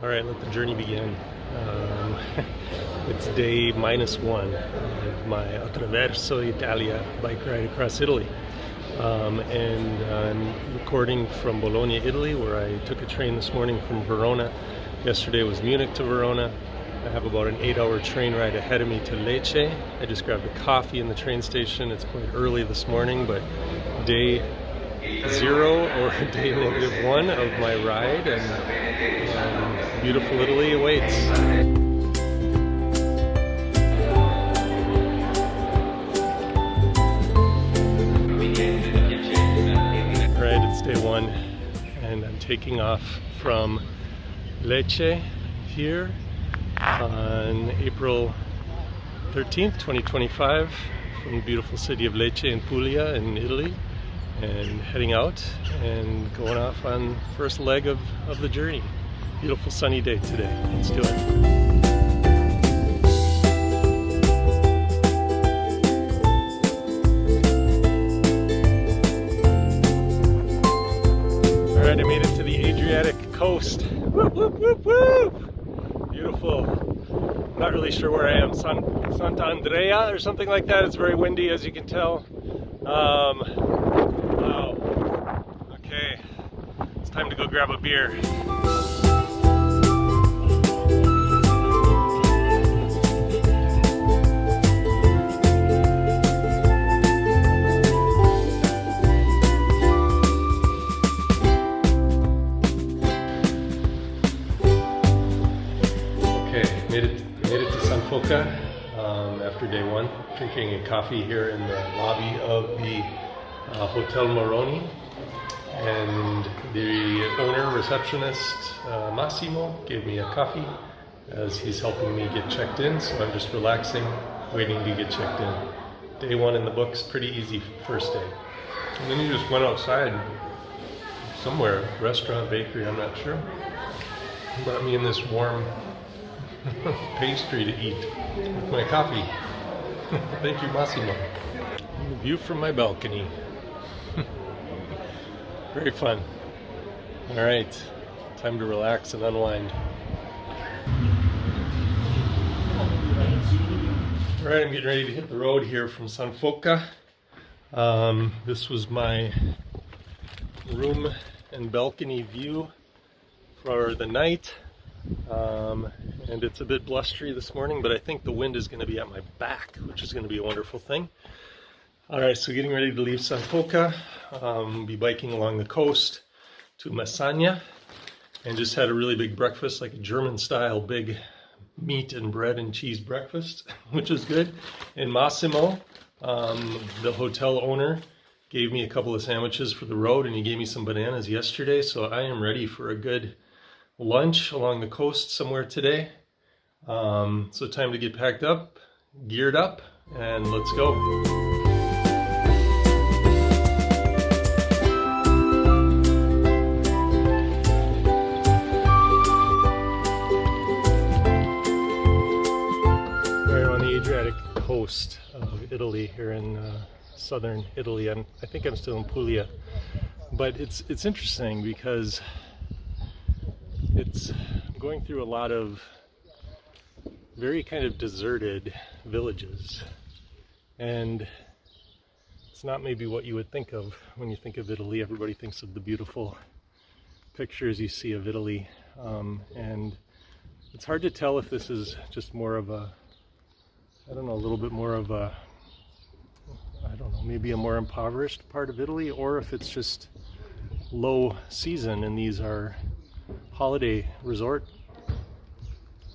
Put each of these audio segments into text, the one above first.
All right, let the journey begin. It's day -1 of my Attraverso Italia bike ride across Italy. And I'm recording from Bologna, Italy, where I took a train this morning from Verona. Yesterday was Munich to Verona. I have about an 8-hour train ride ahead of me to Lecce. I just grabbed a coffee in the train station. It's quite early this morning, but day 0 or day -1 of my ride, and beautiful Italy awaits. Alright, it's day 1 and I'm taking off from Lecce here on April 13th, 2025 from the beautiful city of Lecce in Puglia in Italy, and heading out and going off on first leg of the journey. Beautiful sunny day today. Let's do it. Alright, I made it to the Adriatic coast. Whoop, whoop, whoop, whoop. Beautiful. I'm not really sure where I am. Sant'Andrea or something like that. It's very windy, as you can tell. Wow. Okay. It's time to go grab a beer. Made it to San Foca after day 1, drinking a coffee here in the lobby of the Hotel Moroni, and the owner, receptionist Massimo, gave me a coffee as he's helping me get checked in, so I'm just relaxing, waiting to get checked in. Day 1 in the books, pretty easy first day. And then he just went outside somewhere, restaurant, bakery, I'm not sure. He brought me in this warm pastry to eat with my coffee. Thank you, Massimo. The view from my balcony. Very fun. All right, time to relax and unwind. All right, I'm getting ready to hit the road here from San Foca. This was my room and balcony view for the night. And it's a bit blustery this morning, but I think the wind is going to be at my back, which is going to be a wonderful thing. Alright, so getting ready to leave San Foca, be biking along the coast to Messagna, and just had a really big breakfast, like a German style big meat and bread and cheese breakfast, which is good. And Massimo, the hotel owner, gave me a couple of sandwiches for the road, and he gave me some bananas yesterday, so I am ready for a good lunch along the coast somewhere today. So time to get packed up, geared up, and let's go. We're on the Adriatic coast of Italy here in southern Italy. I think I'm still in Puglia, but it's interesting because it's going through a lot of very kind of deserted villages, and it's not maybe what you would think of when you think of Italy. Everybody thinks of the beautiful pictures you see of Italy, and it's hard to tell if this is just more of a, I don't know, a little bit more of a, I don't know, maybe a more impoverished part of Italy, or if it's just low season and these are holiday resort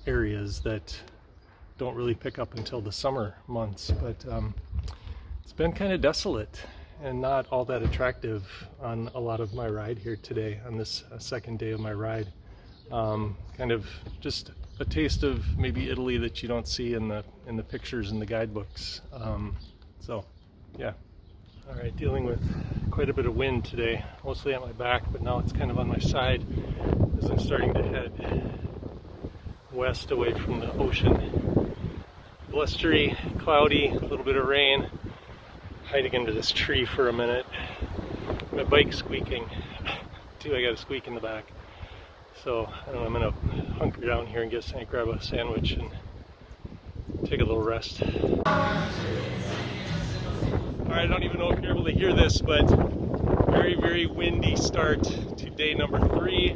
areas that don't really pick up until the summer months. But it's been kind of desolate and not all that attractive on a lot of my ride here today, on this second day of my ride. Kind of just a taste of maybe Italy that you don't see in the pictures in the guidebooks. So yeah. All right, dealing with quite a bit of wind today, mostly at my back, but now it's kind of on my side as I'm starting to head west away from the ocean. Blustery, cloudy, a little bit of rain. Hiding into this tree for a minute. My bike's squeaking too. I got a squeak in the back. So I don't know, I'm gonna hunker down here and grab a sandwich and take a little rest. Alright, I don't even know if you're able to hear this, but very, very windy start to day number 3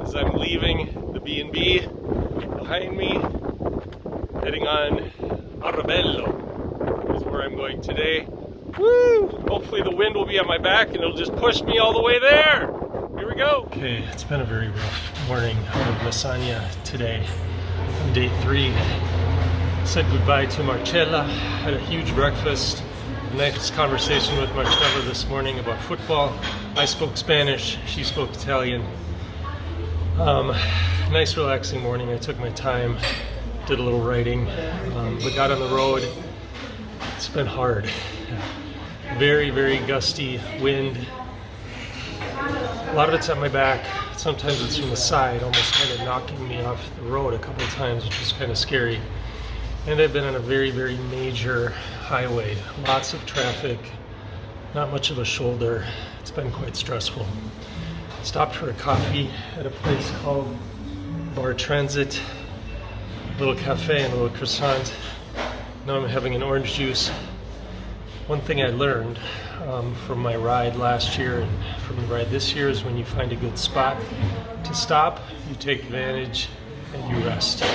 as I'm leaving the B&B behind me, heading on Arabello is where I'm going today. Woo! Hopefully the wind will be on my back and it'll just push me all the way there. Here we go. Okay, it's been a very rough morning out of Lasagna today. On day 3, said goodbye to Marcella, had a huge breakfast. Nice conversation with Marcella this morning about football. I spoke Spanish, she spoke Italian. Nice relaxing morning. I took my time, did a little writing, but got on the road. It's been hard. Very, very gusty wind. A lot of it's at my back. Sometimes it's from the side, almost kind of knocking me off the road a couple of times, which is kind of scary. And I've been on a very, very major highway. Lots of traffic, not much of a shoulder. It's been quite stressful. Stopped for a coffee at a place called Bar Transit. A little cafe and a little croissant. Now I'm having an orange juice. One thing I learned from my ride last year and from the ride this year is when you find a good spot to stop, you take advantage and you rest.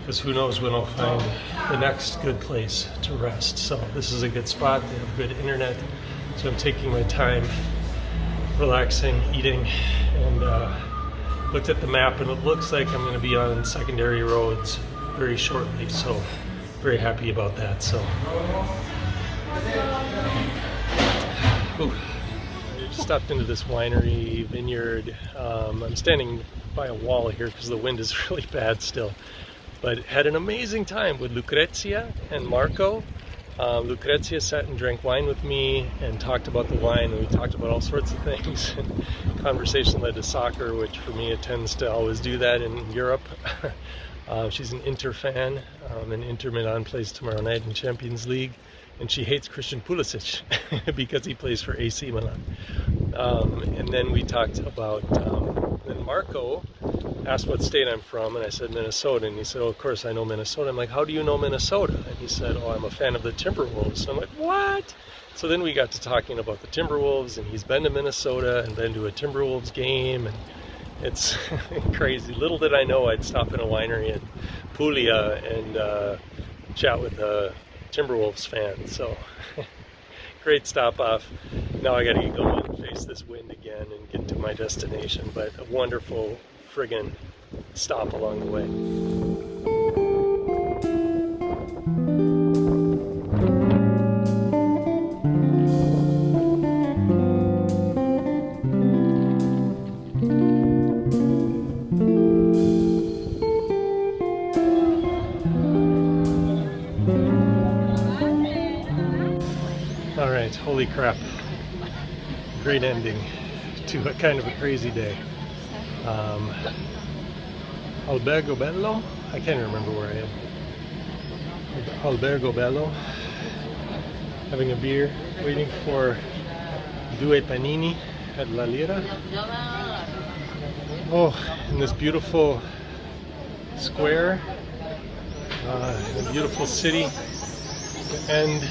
Because who knows when I'll find the next good place to rest. So this is a good spot, they have good internet, so I'm taking my time, relaxing, eating, and looked at the map and it looks like I'm going to be on secondary roads very shortly, so very happy about that. So stopped into this winery, vineyard. I'm standing by a wall here because the wind is really bad still. But had an amazing time with Lucrezia and Marco. Lucrezia sat and drank wine with me and talked about the wine, and we talked about all sorts of things. Conversation led to soccer, which for me it tends to always do that in Europe. She's an Inter fan, and Inter Milan plays tomorrow night in Champions League, and she hates Christian Pulisic because he plays for AC Milan. And then we talked about, then Marco asked what state I'm from, and I said Minnesota, and he said, oh, of course I know Minnesota. I'm like, how do you know Minnesota? And he said, oh, I'm a fan of the Timberwolves. So I'm like, what? So then we got to talking about the Timberwolves, and he's been to Minnesota and been to a Timberwolves game, and it's crazy. Little did I know I'd stop in a winery in Puglia and chat with a Timberwolves fan. So great stop off. Now I gotta get going and face this wind again and get to my destination, but a wonderful friggin' stop along the way. All right, holy crap. Great ending to a kind of a crazy day. Albergo Bello, I can't remember where I am. Albergo Bello, having a beer, waiting for Due Panini at La Lira. Oh, in this beautiful square, in a beautiful city, and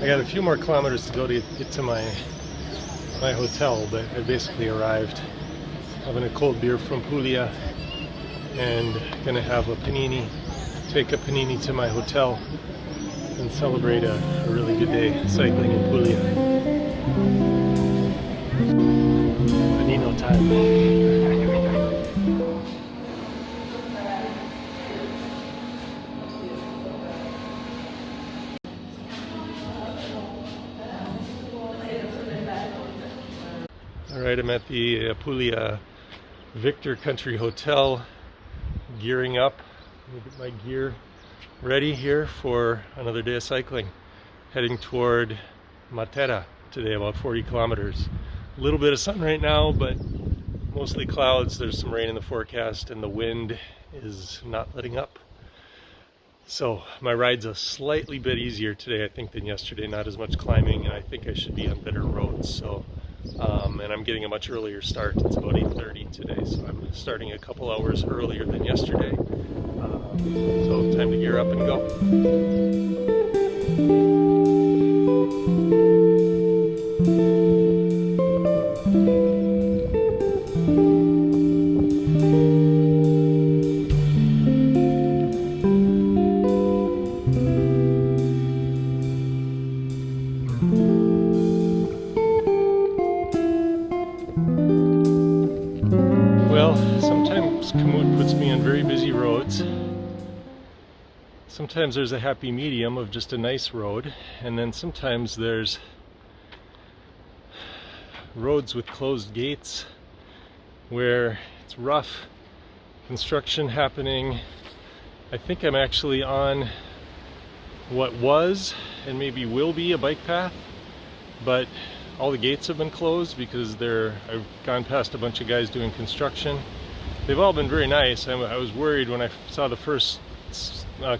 I got a few more kilometers to go to get to my hotel, but I basically arrived. Having a cold beer from Puglia and gonna have a panini, take a panini to my hotel and celebrate a really good day cycling in Puglia. Panino time. Alright, I'm at the Puglia Victor Country Hotel, gearing up. Let me get my gear ready here for another day of cycling. Heading toward Matera today, about 40 kilometers. A little bit of sun right now, but mostly clouds. There's some rain in the forecast and the wind is not letting up. So my ride's a slightly bit easier today, I think, than yesterday. Not as much climbing, and I think I should be on better roads. So and I'm getting a much earlier start. It's about 8:30 today, so I'm starting a couple hours earlier than yesterday. So time to gear up and go. Well, sometimes Komoot puts me on very busy roads. Sometimes there's a happy medium of just a nice road, and then sometimes there's roads with closed gates where it's rough, construction happening. I think I'm actually on what was and maybe will be a bike path, but all the gates have been closed because I've gone past a bunch of guys doing construction. They've all been very nice. I was worried when I saw the first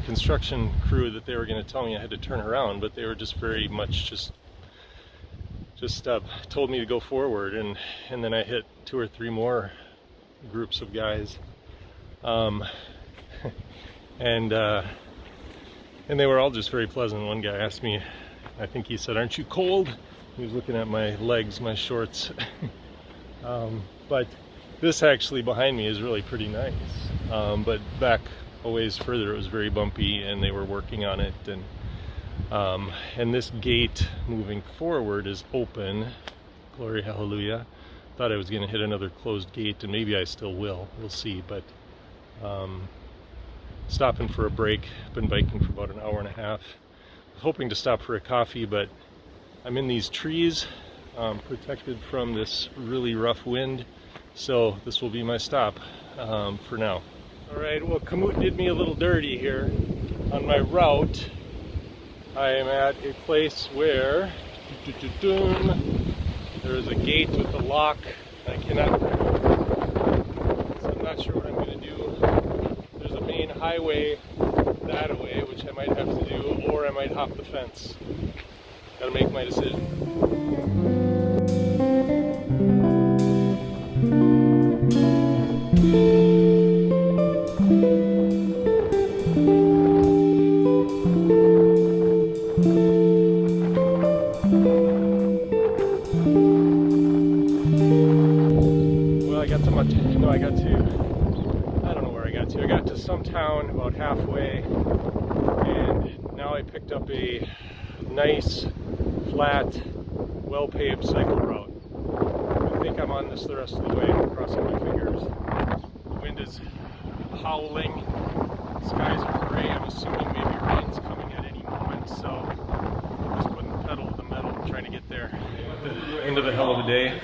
construction crew that they were going to tell me I had to turn around, but they were just very much just told me to go forward, and then I hit 2 or 3 more groups of guys, and they were all just very pleasant. One guy asked me, I think he said, "Aren't you cold?" He was looking at my legs, my shorts. But this actually behind me is really pretty nice. But back a ways further it was very bumpy, and they were working on it. And this gate moving forward is open. Glory, hallelujah. Thought I was going to hit another closed gate, and maybe I still will. We'll see. But stopping for a break. Been biking for about an hour and a half. Hoping to stop for a coffee, but I'm in these trees, protected from this really rough wind, so this will be my stop for now. Alright, well, Komoot did me a little dirty here. On my route, I am at a place where there is a gate with a lock. I cannot, so I'm not sure what I'm going to do. There's a main highway that way, which I might have to do, or I might hop the fence. Gotta make my decision. Well, I got to some town about halfway, and now I picked up a nice, flat, well-paved cycle route. I think I'm on this the rest of the way. I'm crossing my fingers. The wind is howling. Skies are gray. I'm assuming maybe rain's coming at any moment, so I'm just putting the pedal to the metal, trying to get there. At the end of the hell of a day,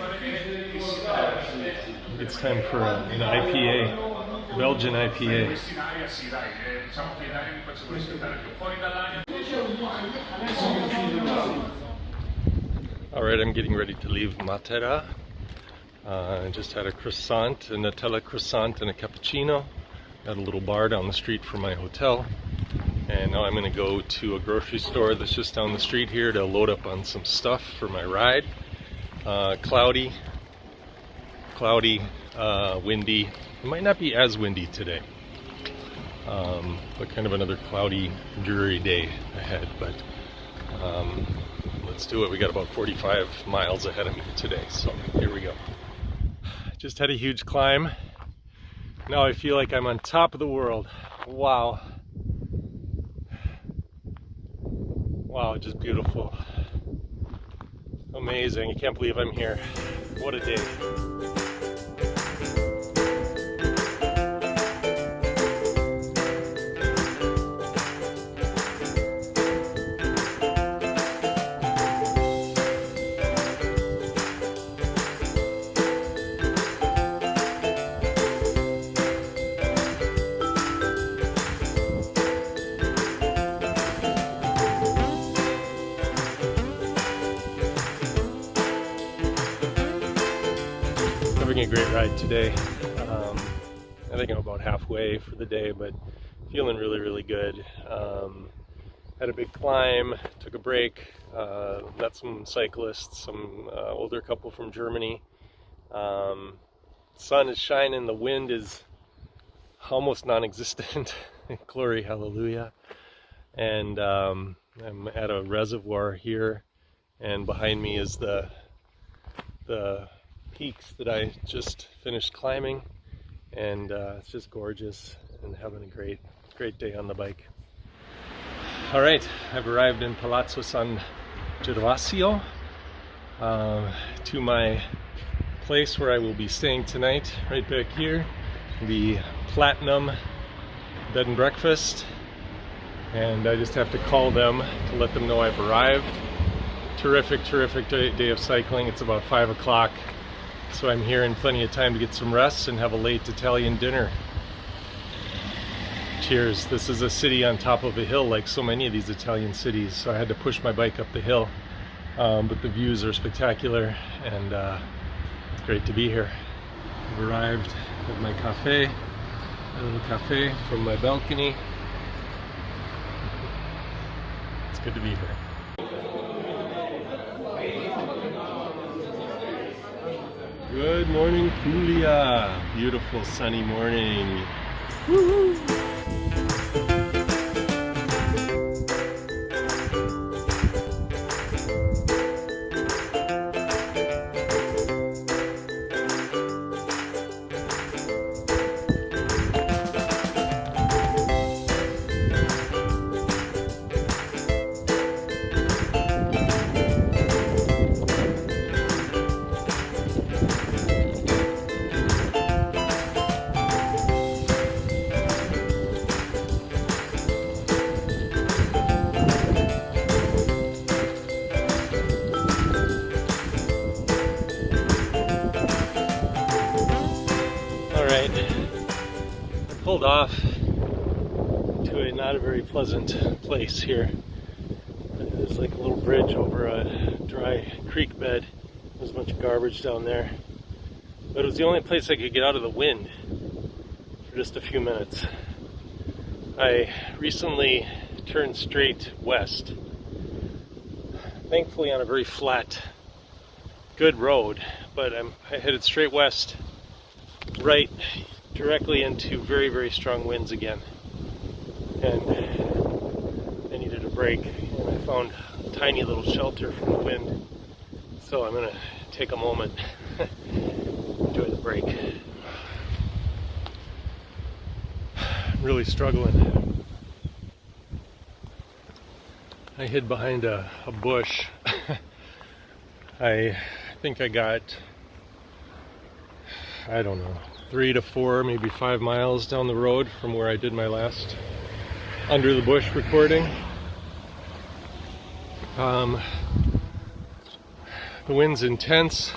it's time for an IPA, Belgian IPA. Alright, I'm getting ready to leave Matera. I just had a croissant, a Nutella croissant and a cappuccino at a little bar down the street from my hotel. And now I'm going to go to a grocery store that's just down the street here to load up on some stuff for my ride. Cloudy, windy. It might not be as windy today, but kind of another cloudy, dreary day ahead. But let's do it. We got about 45 miles ahead of me today, so here we go. Just had a huge climb. Now I feel like I'm on top of the world. Wow. Wow, just beautiful. Amazing. I can't believe I'm here. What a day. Having a great ride today. I think I'm about halfway for the day, but feeling really, really good. had a big climb, took a break, met some cyclists, some older couple from Germany. Sun is shining, the wind is almost non-existent. Glory, hallelujah. And I'm at a reservoir here, and behind me is the peaks that I just finished climbing, and it's just gorgeous and having a great day on the bike. All right, I've arrived in Palazzo San Gervasio, to my place where I will be staying tonight, right back here, the Platinum Bed and Breakfast, and I just have to call them to let them know I've arrived. Terrific day of cycling. It's about 5 o'clock, so I'm here in plenty of time to get some rest and have a late Italian dinner. Cheers. This is a city on top of a hill, like so many of these Italian cities, so I had to push my bike up the hill, but the views are spectacular, and it's great to be here. I've arrived at my cafe, a little cafe from my balcony. It's good to be here. Good morning, Puglia. Beautiful sunny morning. Woo-hoo. I pulled off to a not a very pleasant place here. There's like a little bridge over a dry creek bed. There's a bunch of garbage down there. But it was the only place I could get out of the wind for just a few minutes. I recently turned straight west, thankfully on a very flat, good road, but I headed straight west, right directly into very strong winds again, and I needed a break, and I found a tiny little shelter from the wind, so I'm gonna take a moment, enjoy the break. I'm really struggling. I hid behind a bush. I think I got, I don't know, 3 to 4, maybe 5 miles down the road from where I did my last Under the Bush recording. The wind's intense,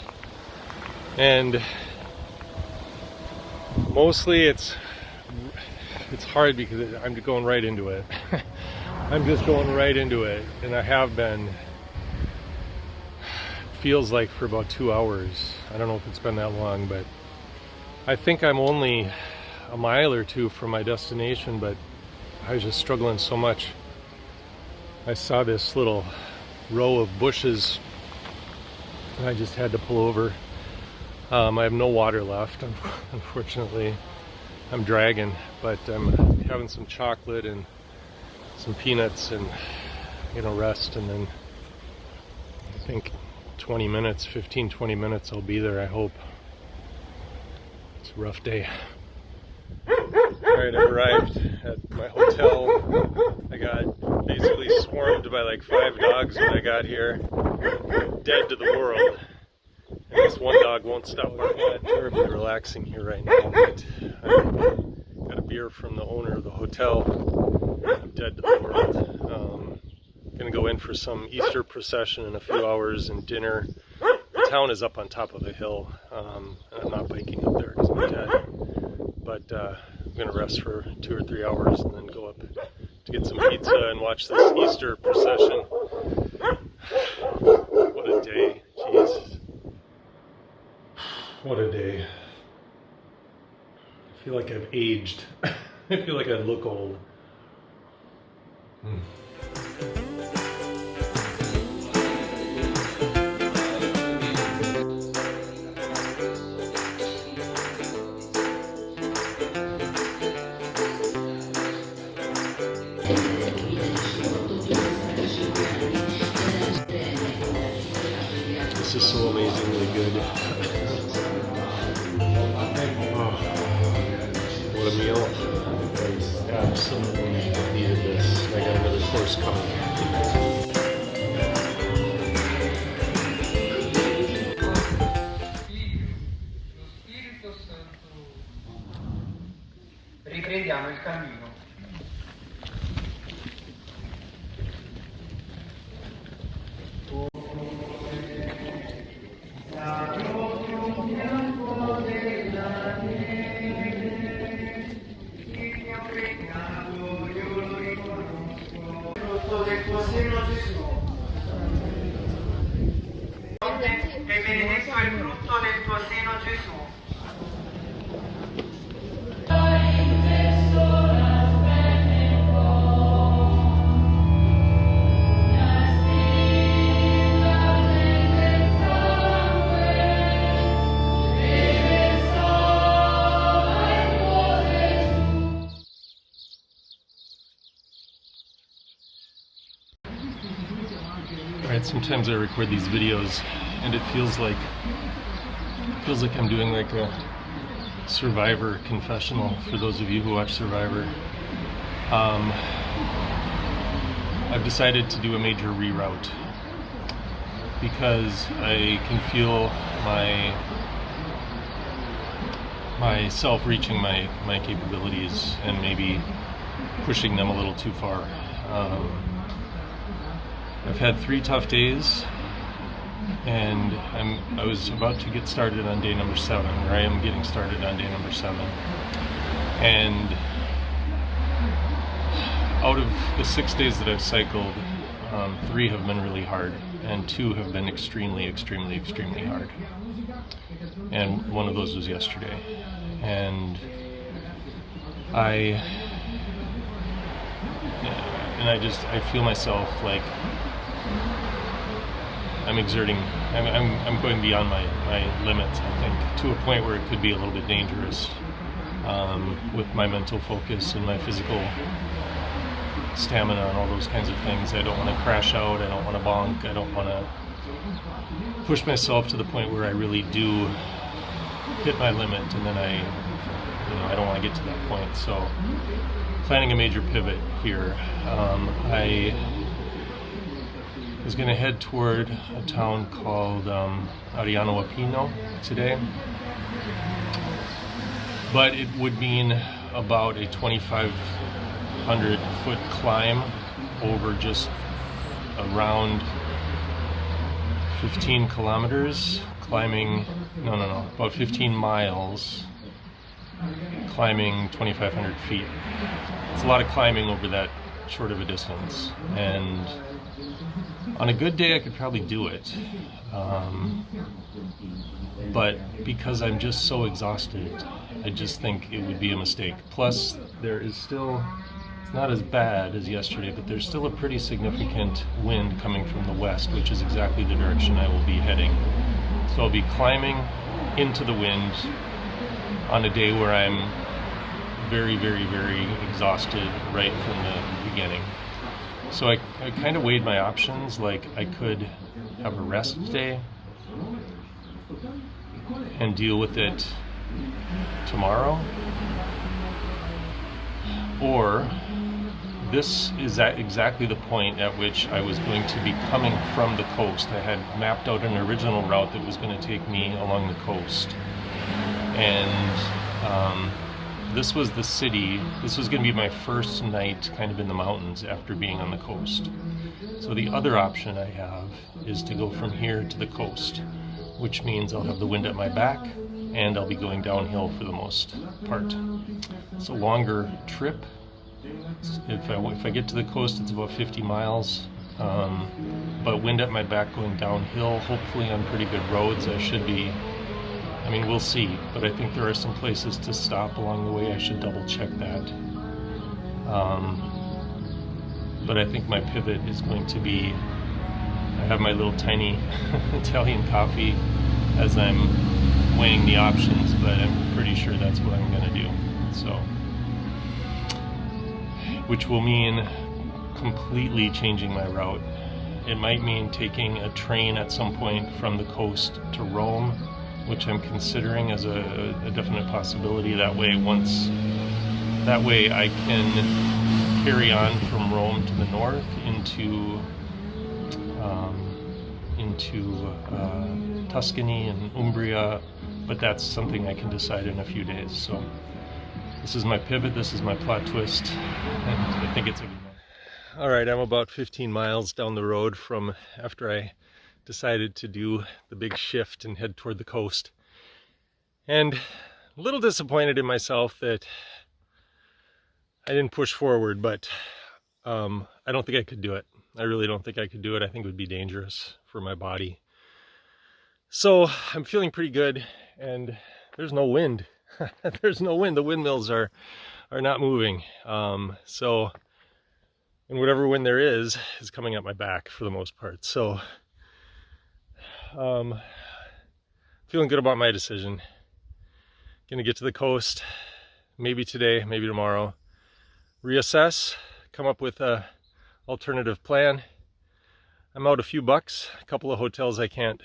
and mostly it's hard because I'm going right into it. I'm just going right into it, and I have been, feels like for about 2 hours. I don't know if it's been that long, but I think I'm only a mile or two from my destination, but I was just struggling so much. I saw this little row of bushes and I just had to pull over. I have no water left, unfortunately. I'm dragging, but I'm having some chocolate and some peanuts and, rest, and then I think 20 minutes, 15-20 minutes I'll be there, I hope. It's a rough day. Alright, I've arrived at my hotel. I got basically swarmed by like 5 dogs when I got here. Dead to the world. And this one dog won't stop barking. I'm terribly relaxing here right now, but I got a beer from the owner of the hotel. I'm dead to the world. Gonna go in for some Easter procession in a few hours and dinner. The town is up on top of a hill, and I'm not biking up there because I'm dead. But I'm gonna rest for 2 or 3 hours and then go up to get some pizza and watch this Easter procession. What a day, jeez. What a day. I feel like I've aged. I feel like I look old. good. Oh, what a meal. Absolutely needed this. I got another course coming. Riprendiamo il cammino. Frutto del tuo seno Gesù. E benedetto il frutto del tuo seno Gesù. Alright, sometimes I record these videos and it feels like I'm doing like a Survivor confessional for those of you who watch Survivor. I've decided to do a major reroute because I can feel myself reaching my capabilities and maybe pushing them a little too far. I've had 3 tough days, and I was about to get started on day number 7, or I am getting started on day number 7. And out of the 6 days that I've cycled, 3 have been really hard, and 2 have been extremely, extremely, extremely hard. And one of those was yesterday. And I feel myself like I'm going beyond my limits, I think, to a point where it could be a little bit dangerous with my mental focus and my physical stamina and all those kinds of things. I don't want to crash out, I don't want to bonk, I don't want to push myself to the point where I really do hit my limit, and then I don't want to get to that point. So planning a major pivot here. I was going to head toward a town called Ariano Apino today, but it would mean about a 2,500 foot climb over just around 15 kilometers, about 15 miles, climbing 2,500 feet. It's a lot of climbing over that short of a distance, and on a good day I could probably do it, but because I'm just so exhausted, I just think it would be a mistake. Plus, it's not as bad as yesterday, but there's still a pretty significant wind coming from the west, which is exactly the direction I will be heading. So I'll be climbing into the wind on a day where I'm very, very, very exhausted right from the beginning. So I kind of weighed my options. Like, I could have a rest day and deal with it tomorrow, or this is exactly the point at which I was going to be coming from the coast. I had mapped out an original route that was going to take me along the coast, and this was the city. This was going to be my first night kind of in the mountains after being on the coast. So the other option I have is to go from here to the coast, which means I'll have the wind at my back and I'll be going downhill for the most part. It's a longer trip. If I get to the coast, it's about 50 miles, but wind at my back going downhill, hopefully on pretty good roads. We'll see, but I think there are some places to stop along the way. I should double check that. But I think my pivot is going to be, I have my little tiny Italian coffee as I'm weighing the options, but I'm pretty sure that's what I'm going to do. So, which will mean completely changing my route it might mean taking a train at some point from the coast to Rome, which I'm considering as a definite possibility. That way I can carry on from Rome to the north into Tuscany and Umbria, but that's something I can decide in a few days. So this is my pivot, this is my plot twist, and I think it's a good one. All right, I'm about 15 miles down the road from after I decided to do the big shift and head toward the coast. And a little disappointed in myself that I didn't push forward, but I don't think I could do it. I really don't think I could do it. I think it would be dangerous for my body. So I'm feeling pretty good, and there's no wind. There's no wind. The windmills are not moving. And whatever wind there is coming at my back for the most part. So feeling good about my decision. Gonna get to the coast, maybe today, maybe tomorrow. Reassess, come up with a alternative plan. I'm out a few bucks, a couple of hotels I can't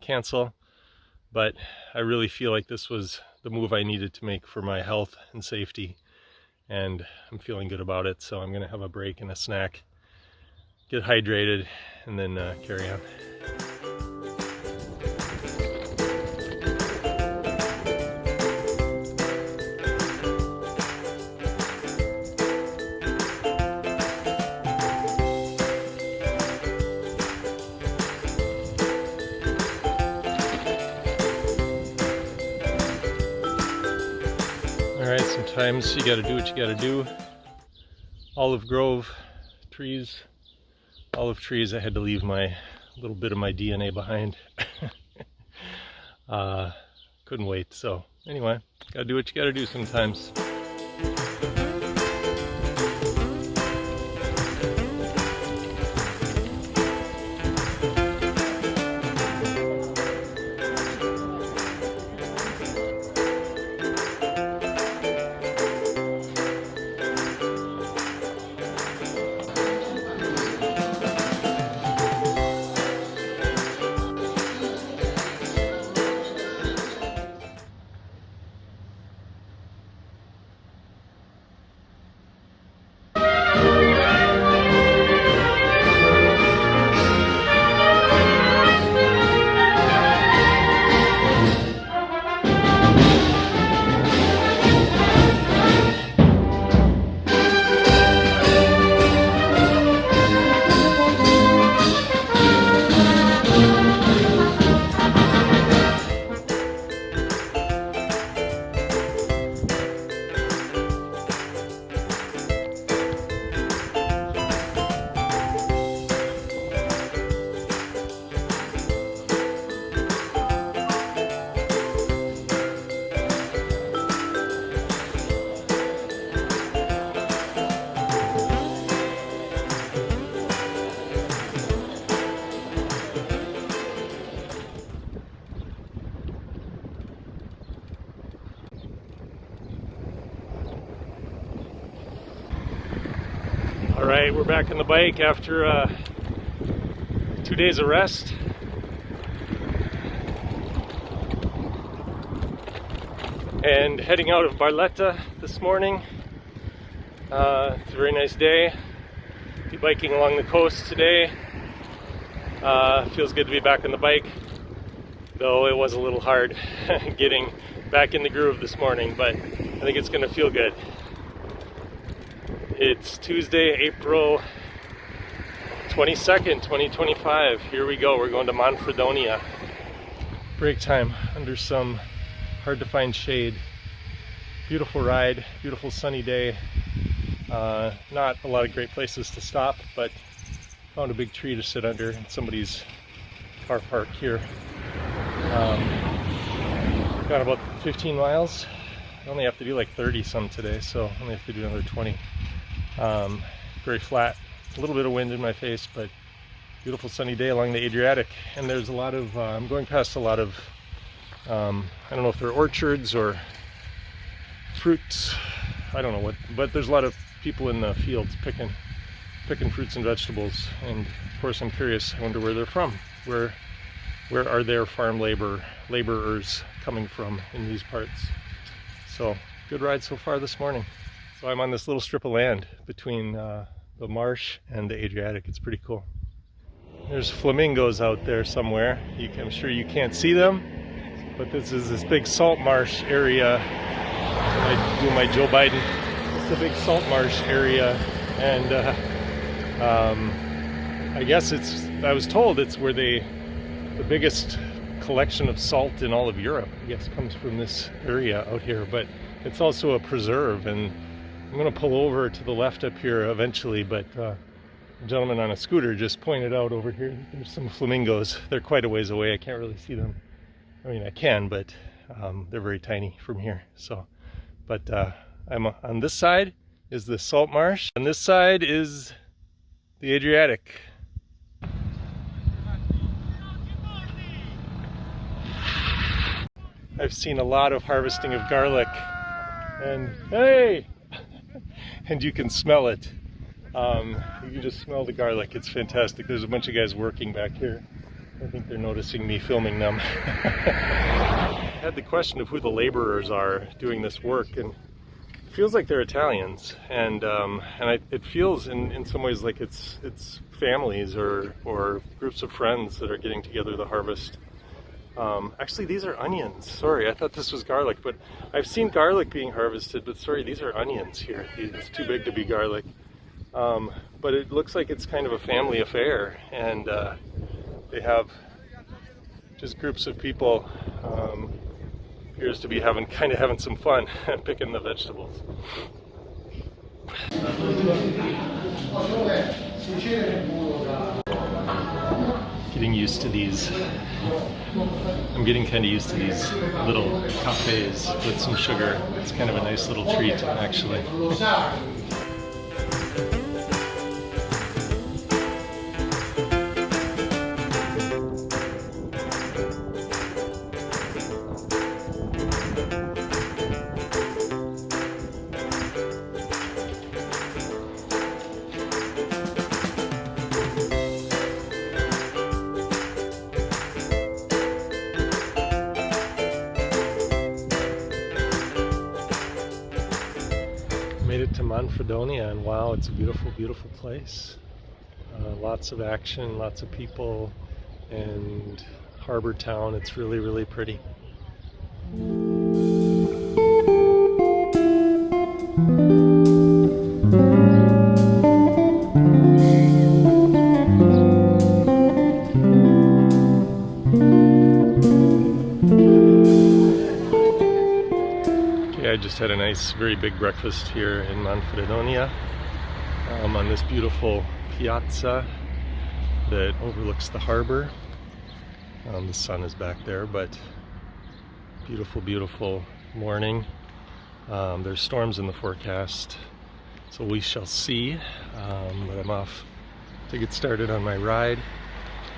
cancel, but I really feel like this was the move I needed to make for my health and safety, and I'm feeling good about it. So I'm gonna have a break and a snack, get hydrated, and then carry on. Alright, sometimes you gotta do what you gotta do. Olive grove trees, olive trees, I had to leave my little bit of my DNA behind. Couldn't wait, so anyway, gotta do what you gotta do sometimes. Alright, we're back on the bike after 2 days of rest. And heading out of Barletta this morning. It's a very nice day. Be biking along the coast today. Feels good to be back on the bike, though it was a little hard getting back in the groove this morning, but I think it's going to feel good. It's Tuesday, April 22nd, 2025. Here we go. We're going to Manfredonia. Break time under some hard to find shade. Beautiful ride, beautiful sunny day. Not a lot of great places to stop, but found a big tree to sit under in somebody's car park here. Got about 15 miles. I only have to do like 30 some today, so I only have to do another 20. Very flat, a little bit of wind in my face, but beautiful sunny day along the Adriatic. And there's a lot of, I'm going past a lot of, I don't know if they're orchards or fruits, I don't know what, but there's a lot of people in the fields picking picking fruits and vegetables. And of course I'm curious, I wonder where they're from. Where are their farm laborers coming from in these parts? So good ride so far this morning. So I'm on this little strip of land between the marsh and the Adriatic. It's pretty cool. There's flamingos out there somewhere. I'm sure you can't see them, but this is this big salt marsh area. I do my Joe Biden. It's a big salt marsh area, and I guess I was told it's where the biggest collection of salt in all of Europe, I guess, comes from this area out here. But it's also a preserve, and I'm going to pull over to the left up here eventually, but a gentleman on a scooter just pointed out over here there's some flamingos. They're quite a ways away. I can't really see them. I mean, I can, but they're very tiny from here. So, but I'm on this side is the salt marsh, and this side is the Adriatic. I've seen a lot of harvesting of garlic, and hey, and you can smell it. You can just smell the garlic. It's fantastic. There's a bunch of guys working back here. I think they're noticing me filming them. I had the question of who the laborers are doing this work, and it feels like they're Italians, and it feels in some ways like it's families or groups of friends that are getting together to harvest. Actually, these are onions. Sorry, I thought this was garlic, but I've seen garlic being harvested, but sorry, these are onions here. It's too big to be garlic. But it looks like it's kind of a family affair, and they have just groups of people, appears to be having some fun picking the vegetables. Getting used to these. I'm getting kind of used to these little cafes with some sugar. It's kind of a nice little treat, actually. Made it to Manfredonia, and wow, it's a beautiful, beautiful place. Lots of action, lots of people, and harbor town. It's really, really pretty. I just had a nice, very big breakfast here in Manfredonia on this beautiful piazza that overlooks the harbor. The sun is back there, but beautiful, beautiful morning. There's storms in the forecast, so we shall see. But I'm off to get started on my ride.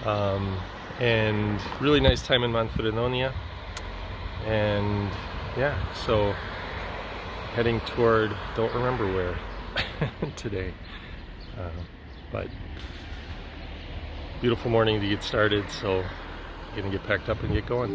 And really nice time in Manfredonia. And yeah, so heading toward, don't remember where today, but beautiful morning to get started, so gonna get packed up and get going.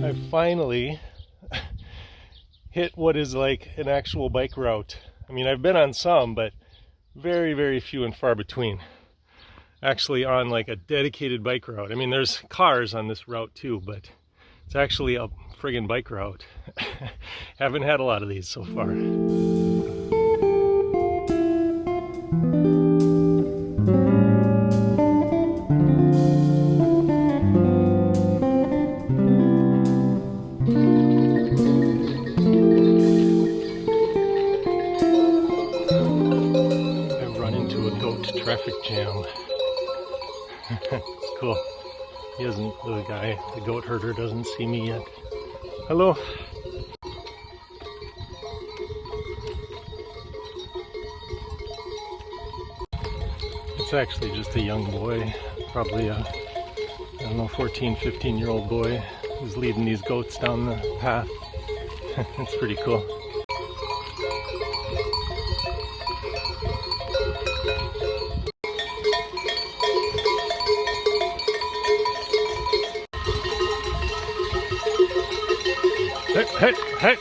I finally hit what is like an actual bike route. I mean, I've been on some, but very, very few and far between. Actually on like a dedicated bike route. I mean, there's cars on this route too, but it's actually a friggin' bike route. Haven't had a lot of these so far. Traffic jam. It's cool. The goat herder doesn't see me yet. Hello. It's actually just a young boy probably a, I don't know, 14, 15-year-old boy who's leading these goats down the path. It's pretty cool. Hut, hut, hut.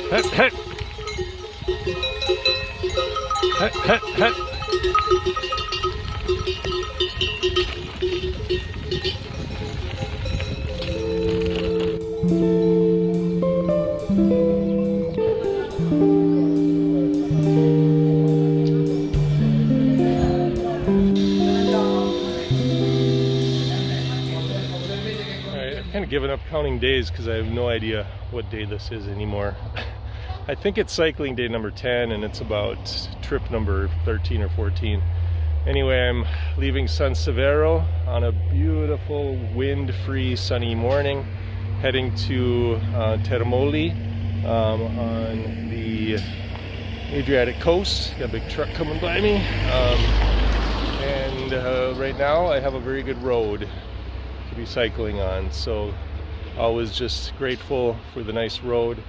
Hut, hut. Hut, hut, hut. I've kind of given up counting days because I have no idea what day this is anymore. I think it's cycling day number 10 and it's about trip number 13 or 14. Anyway, I'm leaving San Severo on a beautiful wind-free sunny morning, heading to Termoli on the Adriatic coast. Got a big truck coming by me. Right now I have a very good road to be cycling on, so always just grateful for the nice road.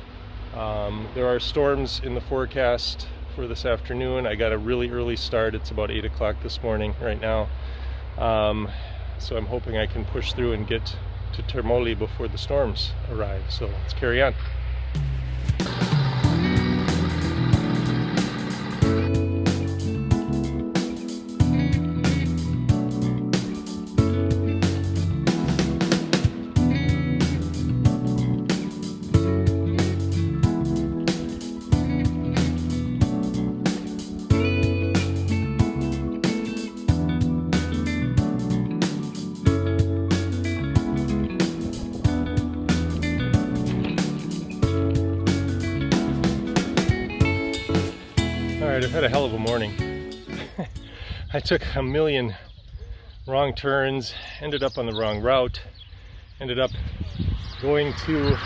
There are storms in the forecast for this afternoon. I got a really early start. It's about 8 o'clock this morning right now. So I'm hoping I can push through and get to Termoli before the storms arrive. So let's carry on. Alright, I've had a hell of a morning. I took a million wrong turns, ended up on the wrong route, ended up going to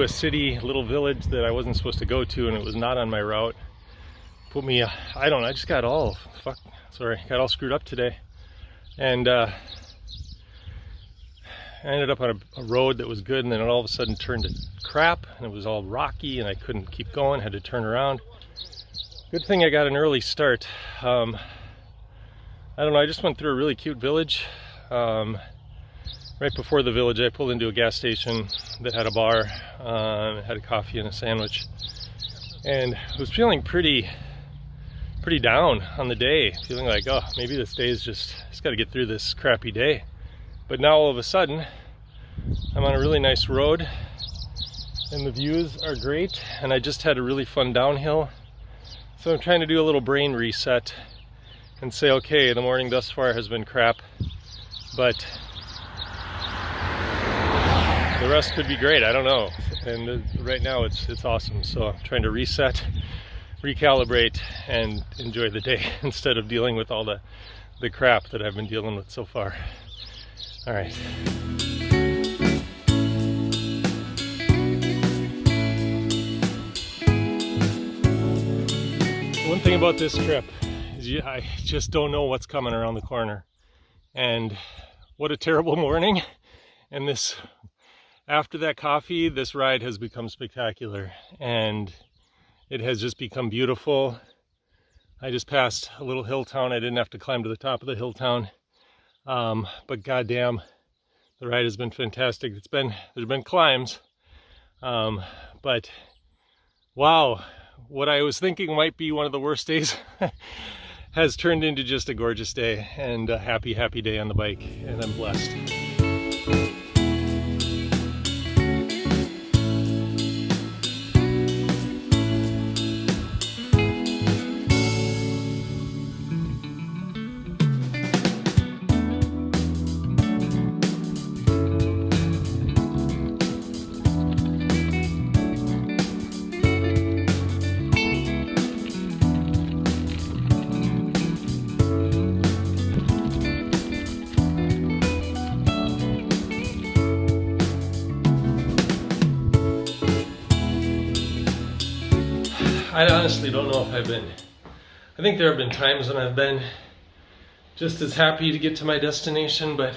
a city, little village that I wasn't supposed to go to, and it was not on my route. Put me, I don't know, I just got all, got all screwed up today. And I ended up on a road that was good, and then it all of a sudden turned to crap, and it was all rocky, and I couldn't keep going, had to turn around. Good thing I got an early start. I don't know, I just went through a really cute village. Right before the village, I pulled into a gas station that had a bar, had a coffee and a sandwich, and I was feeling pretty down on the day, feeling like, oh, maybe this day is just got to get through this crappy day. But now all of a sudden, I'm on a really nice road and the views are great, and I just had a really fun downhill. So I'm trying to do a little brain reset and say, okay, the morning thus far has been crap, but the rest could be great, I don't know. And right now it's awesome. So I'm trying to reset, recalibrate, and enjoy the day instead of dealing with all the crap that I've been dealing with so far. All right. One thing about this trip is I just don't know what's coming around the corner. And what a terrible morning. And this, after that coffee, this ride has become spectacular. And it has just become beautiful. I just passed a little hill town. I didn't have to climb to the top of the hill town. But goddamn, the ride has been fantastic. There's been climbs, but wow, what I was thinking might be one of the worst days has turned into just a gorgeous day and a happy day on the bike, and I'm blessed. I honestly don't know if I've been I think there have been times when I've been just as happy to get to my destination, but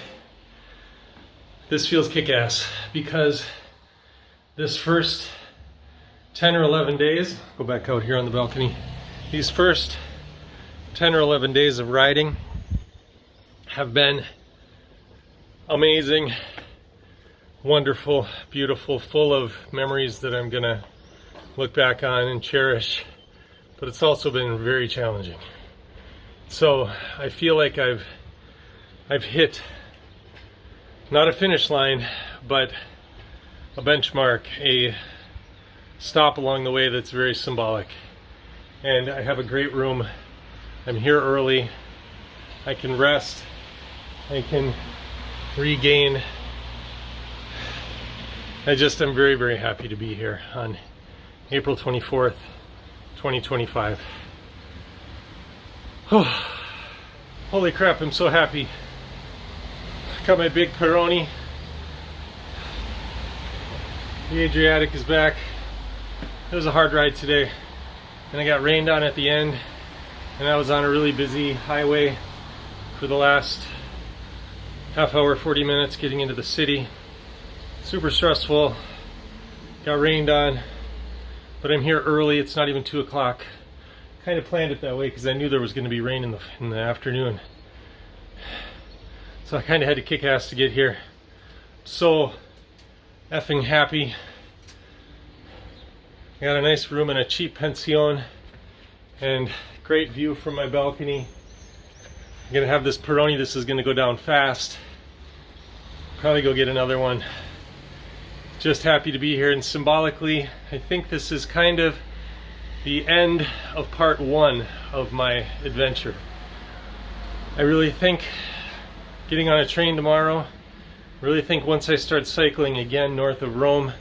this feels kick-ass because this first 10 or 11 days, go back out here on the balcony, these first 10 or 11 days of riding have been amazing, wonderful, beautiful, full of memories that I'm gonna look back on and cherish, but it's also been very challenging. So I feel like I've hit not a finish line, but a benchmark, a stop along the way that's very symbolic. And I have a great room. I'm here early. I can rest. I can regain. I'm very, very happy to be here on April 24th, 2025. Oh, holy crap, I'm so happy. Got my big Peroni. The Adriatic is back. It was a hard ride today, and I got rained on at the end, and I was on a really busy highway for the last half hour, 40 minutes getting into the city. Super stressful, got rained on, but I'm here early. It's not even 2 o'clock. Kind of planned it that way because I knew there was going to be rain in the afternoon. So I kind of had to kick ass to get here. So effing happy. I got a nice room in a cheap pension and great view from my balcony. I'm gonna have this Peroni. This is gonna go down fast. Probably go get another one. Just happy to be here, and symbolically, I think this is kind of the end of part 1 of my adventure. I really think getting on a train tomorrow, I really think once I start cycling again north of Rome,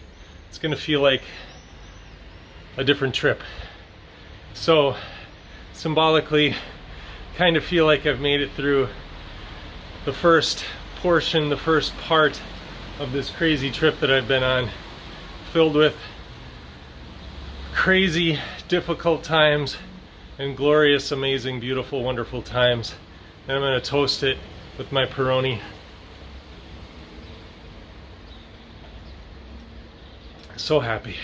it's gonna feel like a different trip. So symbolically, kind of feel like I've made it through the first portion, the first part of this crazy trip that I've been on, filled with crazy, difficult times and glorious, amazing, beautiful, wonderful times. And I'm gonna toast it with my Peroni. So happy.